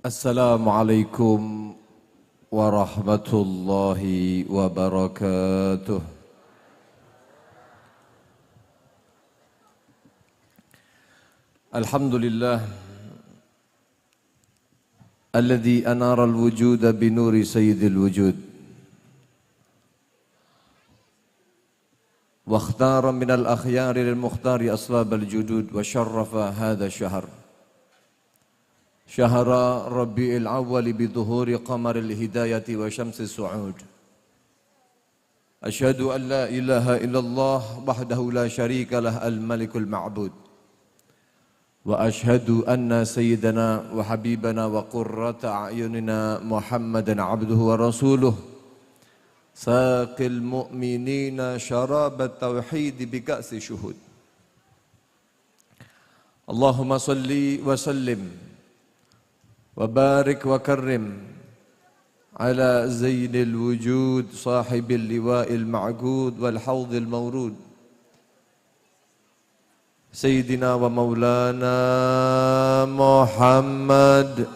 Assalamualaikum warahmatullahi wabarakatuh. Alhamdulillah alladzi anara al-wujuda binuri sayyidil wujud wa ikhtara min al-akhyari lil-mukhtari aslab al-judud wa syarrafa hadha syahr شهر ربيع الأول بظهور قمر الهداية وشمس السعود أشهد أن لا إله إلا الله وحده لا شريك له الملك المعبود وأشهد أن سيدنا وحبيبنا وقرة أعيننا محمدا عبده ورسوله ساقي المؤمنين شراب التوحيد بكأس شهود اللهم صل وسلم وبارك وكرم على زين الوجود صاحب اللواء المعقود والحوض المورود سيدنا ومولانا محمد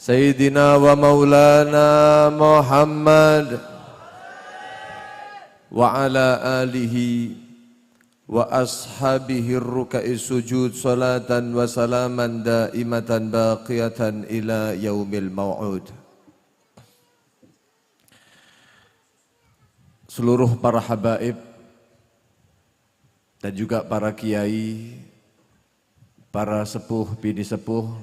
سيدنا ومولانا محمد وعلى آله وأصحابه الركع السجود صلاة وسلاما دائمة باقية إلى يوم الموعود. Seluruh para habaib dan juga para kiai, para sepuh, bini sepuh,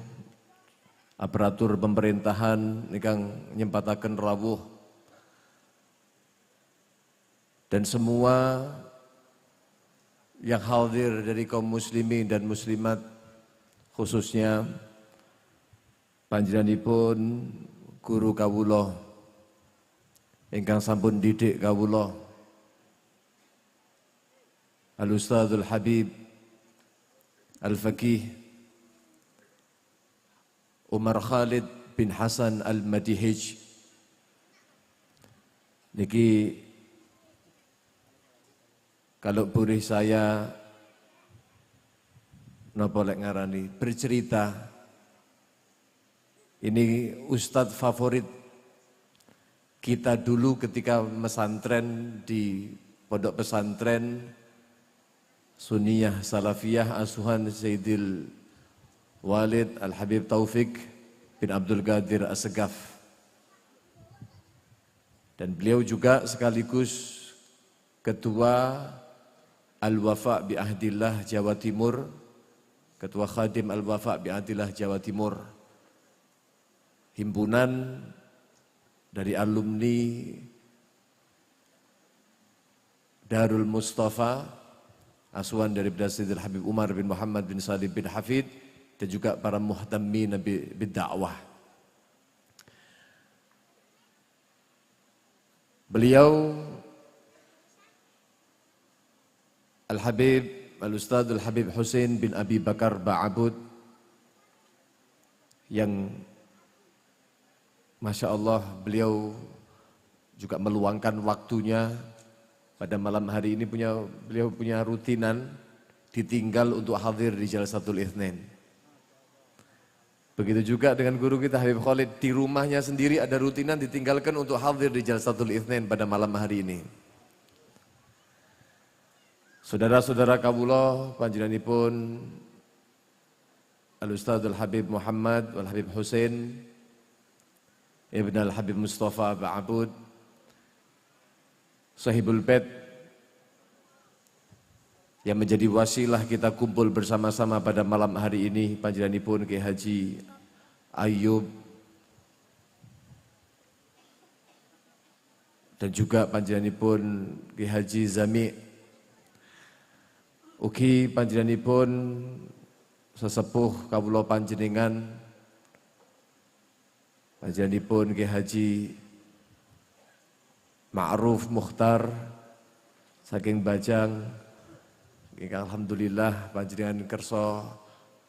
aparatur pemerintahan ingkang nyempataken rawuh dan semua yang hadir dari kaum muslimin dan muslimat, khususnya panjenenganipun guru kawula ingkang sampun didik kawula Al-Ustadzul Habib Al-Faqih Umar Khalid bin Hasan Al-Madihij niki kalau boleh saya napa lek ngarani bercerita, ini ustadz favorit kita dulu ketika mesantren di pondok pesantren Sunniyah Salafiyah asuhan Sayyidil Walid Al-Habib Taufik bin Abdul Qadir As-Segaf, dan beliau juga sekaligus ketua Al-Wafa bi Ahdillah Jawa Timur, Ketua Khadim Al-Wafa bi Ahdillah Jawa Timur, himpunan dari alumni Darul Mustafa, asuhan dari Sayyidil Habib Umar bin Muhammad bin Salim bin Hafid, dan juga para muhtammin bidda'wah. Beliau Al-Habib Al-Ustadzul Habib Husain bin Abi Bakar Ba'abud yang Masya Allah beliau juga meluangkan waktunya pada malam hari ini, beliau punya rutinan ditinggal untuk hadir di Jalsatul Itsnain. Begitu juga dengan guru kita Habib Khalid, di rumahnya sendiri ada rutinan ditinggalkan untuk hadir di Jalsatul Itsnain pada malam hari ini. Saudara-saudara kawula panjenenganipun Al-Ustadzul Habib Muhammad wal Habib Husain Ibn Al-Habib Mustafa Ba'abud Sahibul Bait yang menjadi wasilah kita kumpul bersama-sama pada malam hari ini, panjenenganipun Kiai Haji Ayyub dan juga panjenenganipun Kiai Haji Zami. Ugi panjenenganipun sesepuh kawula panjenengan, panjenenganipun Kiai Haji Ma'ruf Mukhtar saking Bajang. Alhamdulillah panjenengan kersa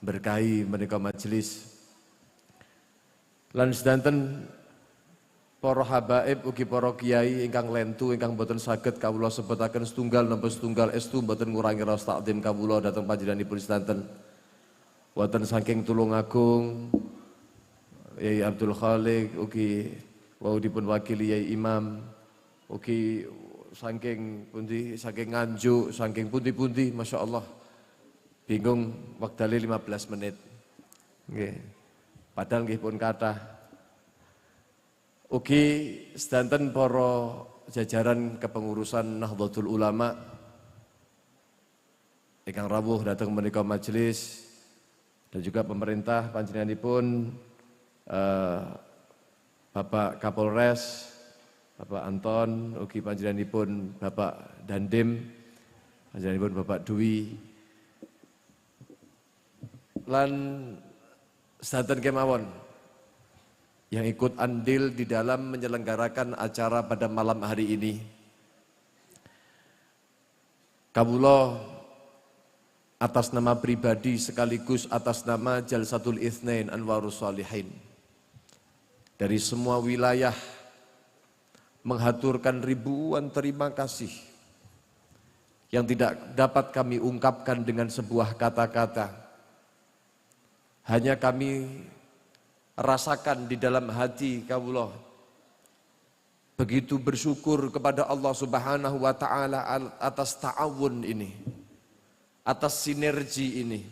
berkahi menika majelis. Lan sedanten para habaib ugi para kiai ingkang lentu ingkang boten saged kawula sebutaken setunggal napa setunggal estu boten ngurangi raos takdim kawula dhateng panjenenganipun sedanten. wonten saking Tulungagung Yai Abdul Khalik ugi wau dipun wakili Yai Imam ugi saking pundi saking Nganjuk saking pundi-pundi masyaallah bingung wektale 15 menit nggih padahal nggih pun kathah ugi sedanten para jajaran kepengurusan Nahdlatul Ulama ingkang rawuh dhateng menika majelis dan juga pemerintah panjenenganipun Bapak Kapolres, Bapak Anton, ugi panjenenganipun Bapak Dandim, panjenenganipun Bapak Dwi, lan sedanten kemawon yang ikut andil di dalam menyelenggarakan acara pada malam hari ini. Kawula atas nama pribadi sekaligus atas nama Jalsatul Itsnain Anwarus Shalihin dari semua wilayah menghaturkan ribuan terima kasih yang tidak dapat kami ungkapkan dengan sebuah kata-kata. Hanya kami rasakan di dalam hati kawula begitu bersyukur kepada Allah Subhanahu wa taala atas ta'awun ini. Atas sinergi ini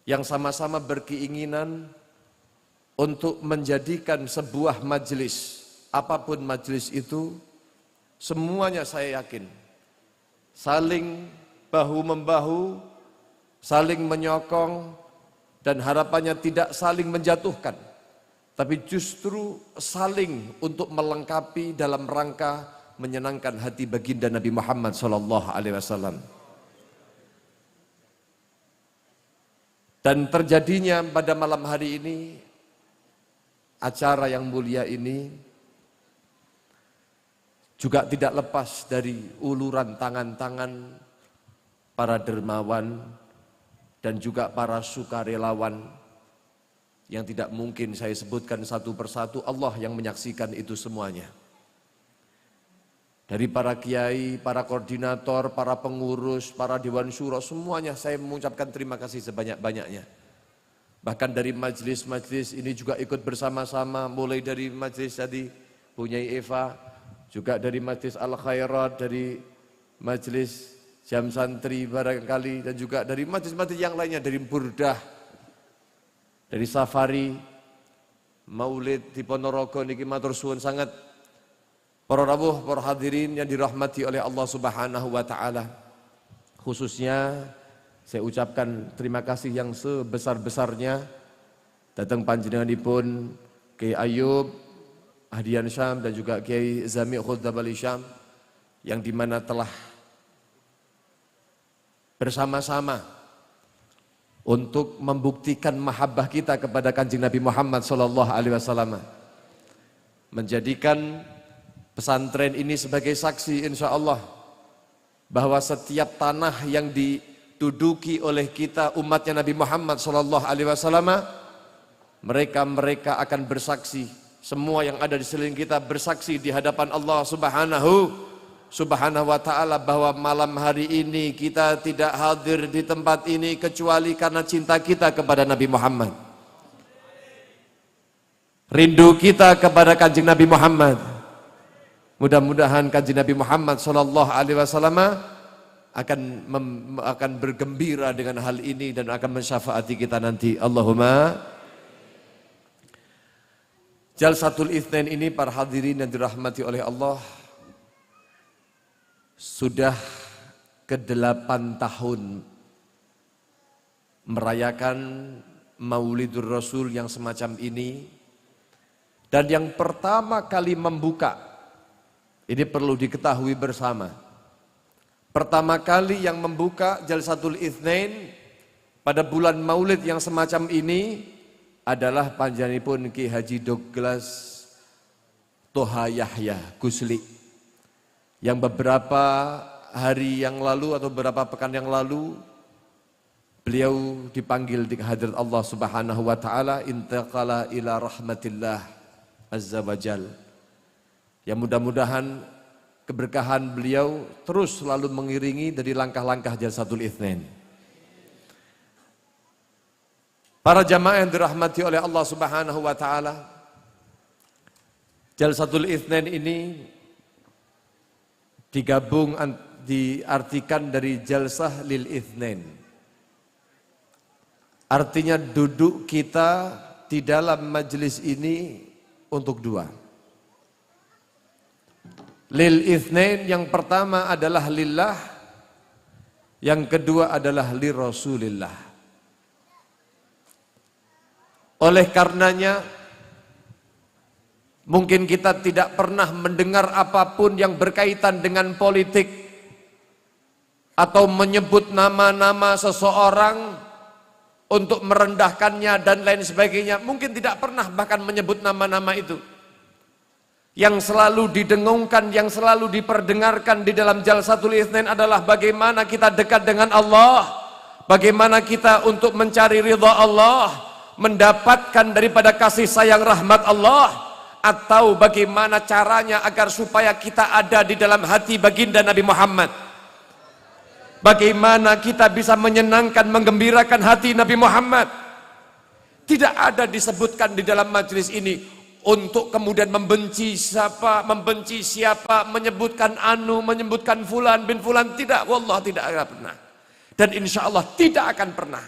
yang sama-sama berkeinginan untuk menjadikan sebuah majelis, apapun majelis itu, semuanya saya yakin saling bahu-membahu, saling menyokong dan harapannya tidak saling menjatuhkan, tapi justru saling untuk melengkapi dalam rangka menyenangkan hati baginda Nabi Muhammad SAW. Dan terjadinya pada malam hari ini acara yang mulia ini juga tidak lepas dari uluran tangan-tangan para dermawan dan juga para sukarelawan yang tidak mungkin saya sebutkan satu persatu, Allah yang menyaksikan itu semuanya. Dari para kiai, para koordinator, para pengurus, para dewan syuro, semuanya saya mengucapkan terima kasih sebanyak-banyaknya. Bahkan dari majelis-majelis ini juga ikut bersama-sama, mulai dari majelis tadi Bunyai Eva, juga dari majelis Al-Khairat, dari majelis Jam Santri barangkali, dan juga dari majelis-majelis yang lainnya, dari Burdah, dari Safari, Maulid di Ponorogo, niki matur suwun sangat. Para rawuh, para hadirin yang dirahmati oleh Allah Subhanahu wa taala. Khususnya saya ucapkan terima kasih yang sebesar-besarnya datang panjenenganipun Kiai Ayub Hadian Syam dan juga Kiai Zami Khuddabali Syam yang dimana telah bersama-sama untuk membuktikan mahabbah kita kepada Kanjeng Nabi Muhammad SAW, menjadikan pesantren ini sebagai saksi insya Allah bahwa setiap tanah yang diduduki oleh kita umatnya Nabi Muhammad SAW, mereka akan bersaksi, semua yang ada di sekeliling kita bersaksi di hadapan Allah Subhanahu wa ta'ala bahwa malam hari ini kita tidak hadir di tempat ini kecuali karena cinta kita kepada Nabi Muhammad, rindu kita kepada Kanjeng Nabi Muhammad. Mudah-mudahan Kanjeng Nabi Muhammad SAW akan bergembira dengan hal ini dan akan mensyafaati kita nanti. Allahumma. Jalsatul Itsnain ini para hadirin yang dirahmati oleh Allah sudah ke-8 tahun merayakan Maulidur Rasul yang semacam ini, dan yang pertama kali membuka, ini perlu diketahui bersama, pertama kali yang membuka Jalsatul Itsnain pada bulan Maulid yang semacam ini adalah panjenenganipun Ki Haji Douglas Toha Yahya Gusli, yang beberapa hari yang lalu atau beberapa pekan yang lalu beliau dipanggil di hadirat Allah Subhanahu wa taala, intaqala ila rahmatillah azza wajal. Ya, mudah-mudahan keberkahan beliau terus selalu mengiringi dari langkah-langkah Jalsatul Itsnain. Para jamaah yang dirahmati oleh Allah Subhanahu wa taala, Jalsatul Itsnain ini diartikan dari jalsah lil itsnain. Artinya duduk kita di dalam majelis ini untuk dua. Lil itsnain yang pertama adalah lillah, yang kedua adalah li Rasulillah. Oleh karenanya, mungkin kita tidak pernah mendengar apapun yang berkaitan dengan politik atau menyebut nama-nama seseorang untuk merendahkannya dan lain sebagainya. Mungkin tidak pernah bahkan menyebut nama-nama itu. Yang selalu didengungkan, yang selalu diperdengarkan di dalam Jalsatul Itsnain adalah bagaimana kita dekat dengan Allah, bagaimana kita untuk mencari ridha Allah, mendapatkan daripada kasih sayang rahmat Allah, atau bagaimana caranya agar supaya kita ada di dalam hati baginda Nabi Muhammad, bagaimana kita bisa menyenangkan, menggembirakan hati Nabi Muhammad. Tidak ada disebutkan di dalam majelis ini untuk kemudian membenci siapa, menyebutkan menyebutkan fulan bin fulan. Tidak, wallah tidak akan pernah, dan insya Allah tidak akan pernah.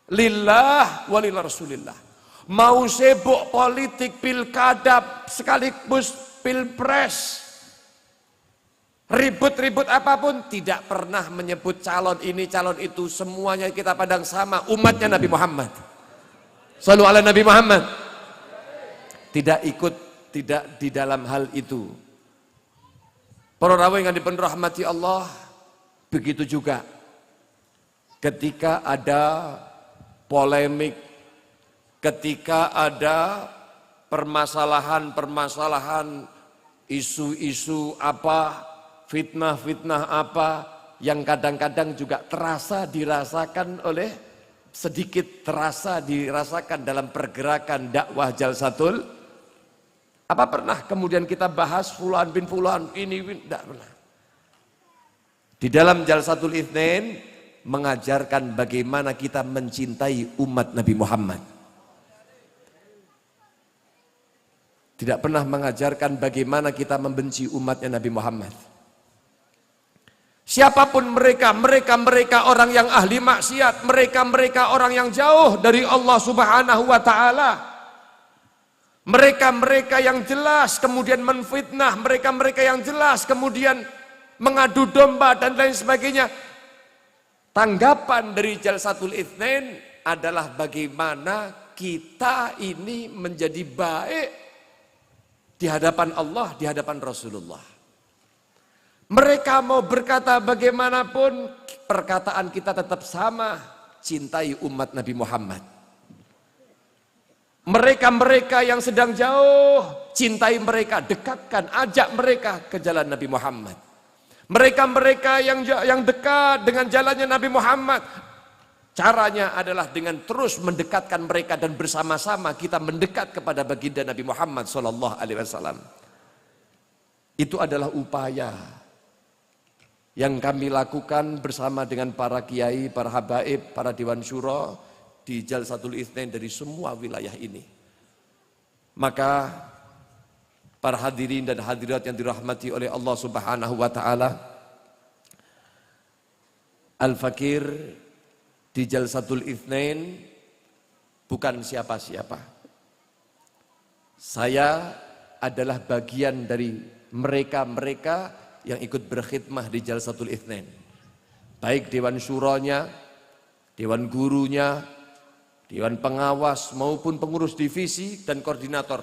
Lillah walil Rasulillah. Mau sibuk politik, pilkada, sekaligus pilpres, ribut-ribut apapun, tidak pernah menyebut calon ini, calon itu. Semuanya kita pandang sama, umatnya Nabi Muhammad. Shallu ala Nabi Muhammad. Tidak ikut, tidak di dalam hal itu. Para rawuh yang dirahmati Allah, begitu juga ketika ada polemik, ketika ada permasalahan-permasalahan, isu-isu apa, fitnah-fitnah apa, yang kadang-kadang juga dirasakan dalam pergerakan dakwah Jalsatul. Apa pernah kemudian kita bahas fulan bin fulan ini? Tidak pernah. Di dalam Jalsatul Itsnain mengajarkan bagaimana kita mencintai umat Nabi Muhammad. Tidak pernah mengajarkan bagaimana kita membenci umatnya Nabi Muhammad. Siapapun mereka orang yang ahli maksiat, mereka orang yang jauh dari Allah Subhanahu wa taala. Mereka yang jelas kemudian menfitnah, mereka yang jelas kemudian mengadu domba dan lain sebagainya. Tanggapan dari Jalsatul Itsnain adalah bagaimana kita ini menjadi baik di hadapan Allah, di hadapan Rasulullah. Mereka mau berkata bagaimanapun, perkataan kita tetap sama, cintai umat Nabi Muhammad. Mereka yang sedang jauh, cintai mereka, dekatkan, ajak mereka ke jalan Nabi Muhammad. Mereka yang dekat dengan jalannya Nabi Muhammad, caranya adalah dengan terus mendekatkan mereka dan bersama-sama kita mendekat kepada baginda Nabi Muhammad SAW. Itu adalah upaya yang kami lakukan bersama dengan para kiai, para habaib, para dewan syuro di Jalsatul Itsnain dari semua wilayah ini. Maka para hadirin dan hadirat yang dirahmati oleh Allah Subhanahu wa taala, Al-Fakir di Jalsatul Itsnain bukan siapa-siapa. Saya adalah bagian dari mereka yang ikut berkhidmah di Jalsatul Itsnain. Baik dewan syuronya, dewan gurunya, dewan pengawas maupun pengurus divisi dan koordinator.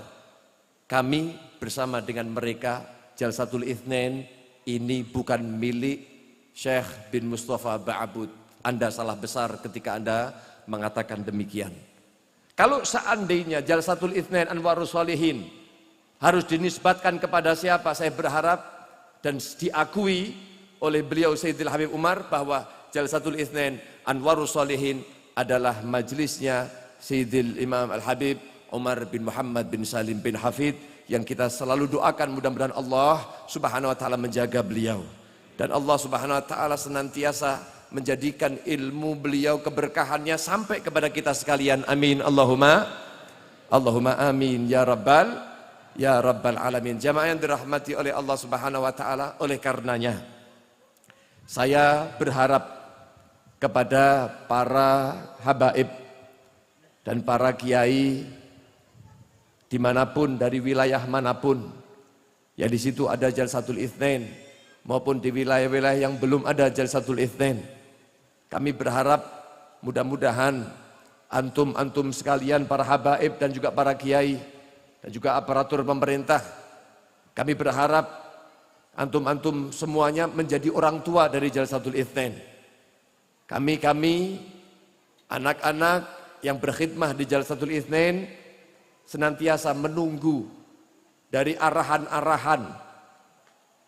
Kami bersama dengan mereka, Jalsatul Itsnain ini bukan milik Syekh bin Mustafa Ba'abud. Anda salah besar ketika Anda mengatakan demikian. Kalau seandainya Jalsatul Itsnain Anwarus Shalihin harus dinisbatkan kepada siapa, saya berharap dan diakui oleh beliau Sayyidil Habib Umar bahwa Jalsatul Itsnain Anwarus Shalihin adalah majelisnya Sayyidil Imam Al-Habib Umar bin Muhammad bin Salim bin Hafid, yang kita selalu doakan mudah-mudahan Allah Subhanahu wa taala menjaga beliau dan Allah Subhanahu wa taala senantiasa menjadikan ilmu beliau keberkahannya sampai kepada kita sekalian. Amin. Allahumma amin ya rabbal alamin. Jamaah yang dirahmati oleh Allah Subhanahu wa taala, oleh karenanya saya berharap kepada para habaib dan para kiai dimanapun, dari wilayah manapun, ya di situ ada Jalsatul Itsnain, maupun di wilayah-wilayah yang belum ada Jalsatul Itsnain. Kami berharap mudah-mudahan antum sekalian, para habaib dan juga para kiai dan juga aparatur pemerintah, kami berharap antum semuanya menjadi orang tua dari Jalsatul Itsnain. Kami anak-anak yang berkhidmah di Jalsatul Itsnain senantiasa menunggu dari arahan-arahan,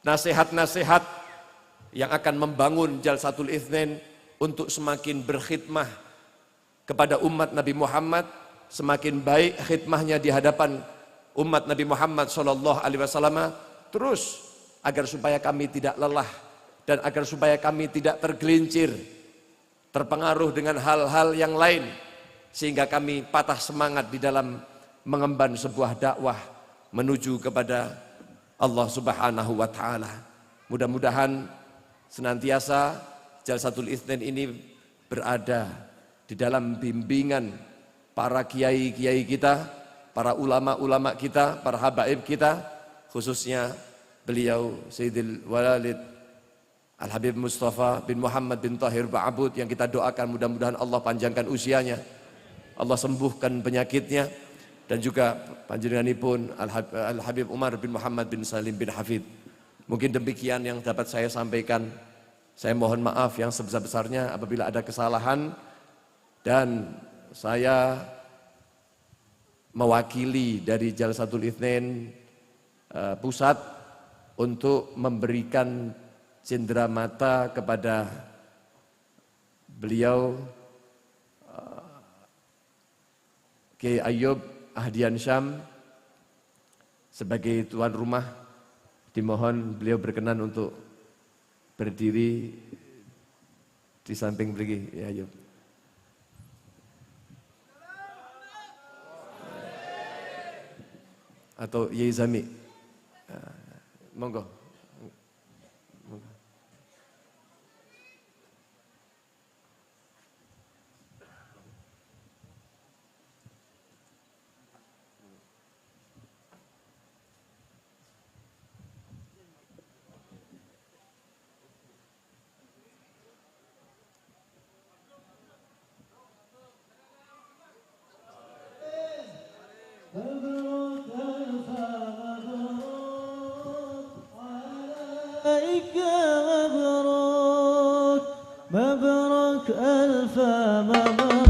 nasihat-nasihat yang akan membangun Jalsatul Itsnain untuk semakin berkhidmah kepada umat Nabi Muhammad, semakin baik khidmahnya di hadapan umat Nabi Muhammad SAW, terus agar supaya kami tidak lelah dan agar supaya kami tidak tergelincir, terpengaruh dengan hal-hal yang lain, sehingga kami patah semangat di dalam mengemban sebuah dakwah menuju kepada Allah Subhanahu wa taala. Mudah-mudahan senantiasa Jalsatul Itsnain ini berada di dalam bimbingan para kiai-kiai kita, para ulama-ulama kita, para habaib kita, khususnya beliau Sayyidil Walid Al-Habib Mustafa bin Muhammad bin Tahir Ba'abud, yang kita doakan mudah-mudahan Allah panjangkan usianya, Allah sembuhkan penyakitnya, dan juga panjenenganipun Al-Habib Umar bin Muhammad bin Salim bin Hafid. Mungkin demikian yang dapat saya sampaikan. Saya mohon maaf yang sebesar-besarnya apabila ada kesalahan, dan saya mewakili dari Jalsatul Itsnain pusat untuk memberikan cenderamata kepada beliau Kiai Ayyub Ahdian Syam sebagai tuan rumah. Dimohon beliau berkenan untuk berdiri di samping beliau, ya Ayyub. Atau Yai Zami, monggo. مبروك ألف مبروك